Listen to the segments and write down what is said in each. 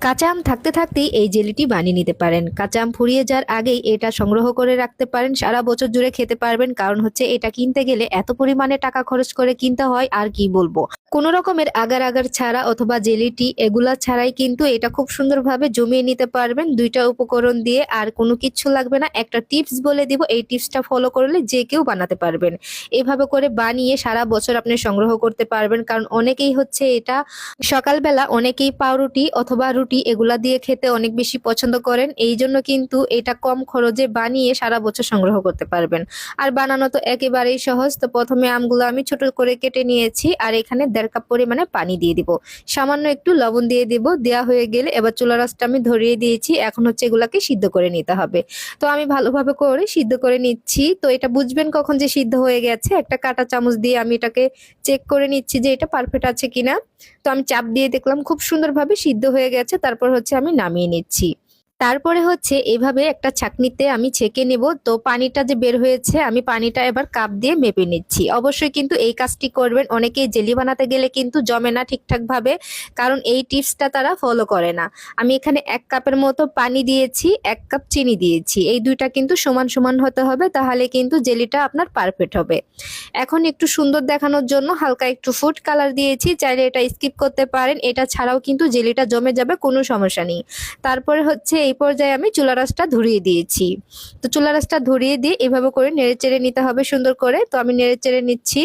কাঁচা আম থাকতে থাকতেই এই জেলিটি বানিয়ে নিতে পারেন। কাঁচা আম ফুরিয়ে যাওয়ার আগেই এটা সংগ্রহ করে রাখতে পারেন, সারা বছর জুড়ে খেতে পারবেন। কারণ হচ্ছে এটা কিনতে গেলে এত পরিমাণে টাকা খরচ করে কিনতে হয়, আর কি বলবো। কোনো রকমের আগার আগার ছাড়া অথবা জেলিটি এগুলা ছাড়াই কিন্তু এটা খুব সুন্দরভাবে জমিয়ে নিতে পারবেন দুইটা উপকরণ দিয়ে। আর কোনো কিচ্ছু লাগবে না। একটা টিপস বলে দিব, এই টিপসটা ফলো করলে যে কেউ বানাতে পারবেন। এভাবে করে বানিয়ে সারা বছর আপনি সংগ্রহ করতে পারবেন। কারণ অনেকেই হচ্ছে এটা সকালবেলা অনেকেই পাউরুটি অথবা রুটি এগুলা দিয়ে খেতে অনেক বেশি পছন্দ করেন। এই জন্য কিন্তু এটা কম খরচে বানিয়ে সারা বছর সংগ্রহ করতে পারবেন। আর বানানো তো একেবারেই সহজ। তো প্রথমে আমগুলো আমি ছোট করে কেটে নিয়েছি, আর এখানে 1.5 কাপ পরিমাণে পানি দিয়ে দিব, সামান্য একটু লবণ দিয়ে দিব। দেওয়া হয়ে গেলে এবার চুলার আঁচটা আমি ধরিয়ে দিয়েছি। এখন হচ্ছে এগুলাকে সিদ্ধ করে নিতে হবে। তো আমি ভালোভাবে করে সিদ্ধ করে নিচ্ছি। তো এটা বুঝবেন কখন যে সিদ্ধ হয়ে গেছে, একটা কাঁটা চামচ দিয়ে আমি এটাকে চেক করে নিচ্ছি যে এটা পারফেক্ট আছে কিনা। তো আমি চাপ দিয়ে দেখলাম খুব সুন্দরভাবে সিদ্ধ হয়ে গেছে। তারপর হচ্ছে আমি নামিয়ে নিচ্ছি। তারপরে হচ্ছে এভাবে একটা ছাঁকনিতে আমি ছেঁকে নেব। তো পানিটা যে বের হয়েছে আমি পানিটা এবার কাপ দিয়ে মেপে নিচ্ছি। অবশ্যই কিন্তু এই কাজটি করবেন। অনেকেই জেলি বানাতে গেলে কিন্তু জমে না ঠিকঠাক ভাবে, কারণ এই টিপসটা তারা ফলো করে না। আমি এখানে 1 কাপের মতো পানি দিয়েছি, 1 কাপ চিনি দিয়েছি। এই দুইটা কিন্তু সমান সমান হতে হবে, তাহলে কিন্তু জেলিটা আপনার পারফেক্ট হবে। এখন একটু সুন্দর দেখানোর জন্য হালকা একটু ফুড কালার দিয়েছি, চাইলে এটা স্কিপ করতে পারেন। এটা ছাড়াও কিন্তু জেলিটা জমে যাবে, কোনো সমস্যা নেই। তারপরে হচ্ছে এই পর্যায়ে আমি চুলার আঁচটা ধরিয়ে দিয়েছি। তো চুলার আঁচটা ধরিয়ে দিয়ে এভাবে করে নেড়েচেড়ে নিতে হবে সুন্দর করে। তো আমি নেড়েচেড়ে নিচ্ছি।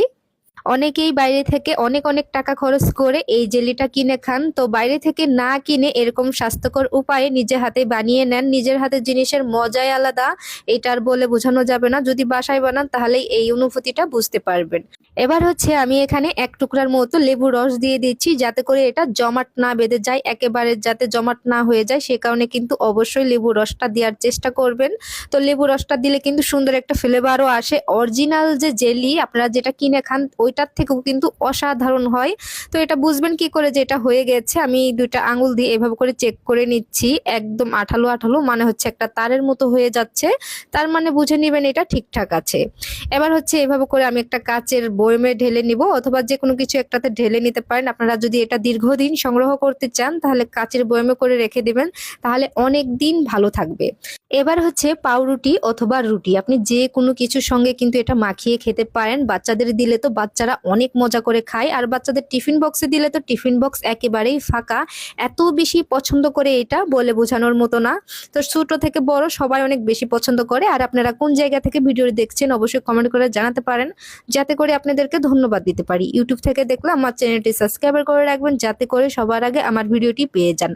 অনেকেই বাইরে থেকে অনেক অনেক টাকা খরচ করে এই জেলিটা কিনে খান। তো বাইরে থেকে না কিনে এরকম স্বাস্থ্যকর উপায়ে নিজে হাতে বানিয়ে নেন। নিজের হাতের জিনিসের মজাই আলাদা, এটা আর বলে বোঝানো যাবে না। যদি বাসায় বানান তাহলে এই অনুভূতিটা বুঝতে পারবেন। এবার হচ্ছে আমি এখানে 1 টুকরার মতো লেবু রস দিয়ে দিচ্ছি, যাতে করে এটা জমাট না বেঁধে যায়, একেবারে যাতে জমাট না হয়ে যায়। সে কারণে কিন্তু অবশ্যই লেবু রসটা দেওয়ার চেষ্টা করবেন। তো লেবু রসটা দিলে কিন্তু সুন্দর একটা ফ্লেভারও আসে। অরিজিনাল যে জেলি আপনারা যেটা কিনে খান ওইটার থেকেও কিন্তু অসাধারণ হয়। তো এটা বুঝবেন কি করে যে এটা হয়ে গেছে, আমি 2টা আঙুল দিয়ে এভাবে করে চেক করে নিচ্ছি। একদম আঠালো আঠালো, মানে হচ্ছে একটা তারের মতো হয়ে যাচ্ছে, তার মানে বুঝে নিবেন এটা ঠিকঠাক আছে। এবার হচ্ছে এভাবে করে আমি একটা কাচের বয়মে ঢেলে নিব, অথবা যে কোনো কিছু একটাতে ঢেলে নিতে পারেন। আপনারা যদি এটা দীর্ঘদিন সংগ্রহ করতে চান তাহলে কাচের বয়মে করে রেখে দিবেন, তাহলে অনেক দিন ভালো থাকবে। এবার হচ্ছে পাউরুটি অথবা রুটি, আপনি যে কোনো কিছুর সঙ্গে কিন্তু এটা মাখিয়ে খেতে পারেন। বাচ্চাদের দিলে তো বাচ্চারা অনেক মজা করে খায়, আর বাচ্চাদের টিফিন বক্সে দিলে তো টিফিন বক্স একেবারেই ফাঁকা। এত বেশি পছন্দ করে এটা বলে বোঝানোর মতো না। তো ছোট থেকে বড় সবাই অনেক বেশি পছন্দ করে। আর আপনারা কোন জায়গা থেকে ভিডিও দেখছেন অবশ্যই কমেন্ট করে জানাতে পারেন, যাতে করে আপনাদেরকে ধন্যবাদ দিতে পারি। ইউটিউব থেকে দেখলে আমার চ্যানেলটি সাবস্ক্রাইব করে রাখবেন, যাতে করে সবার আগে আমার ভিডিওটি পেয়ে যান।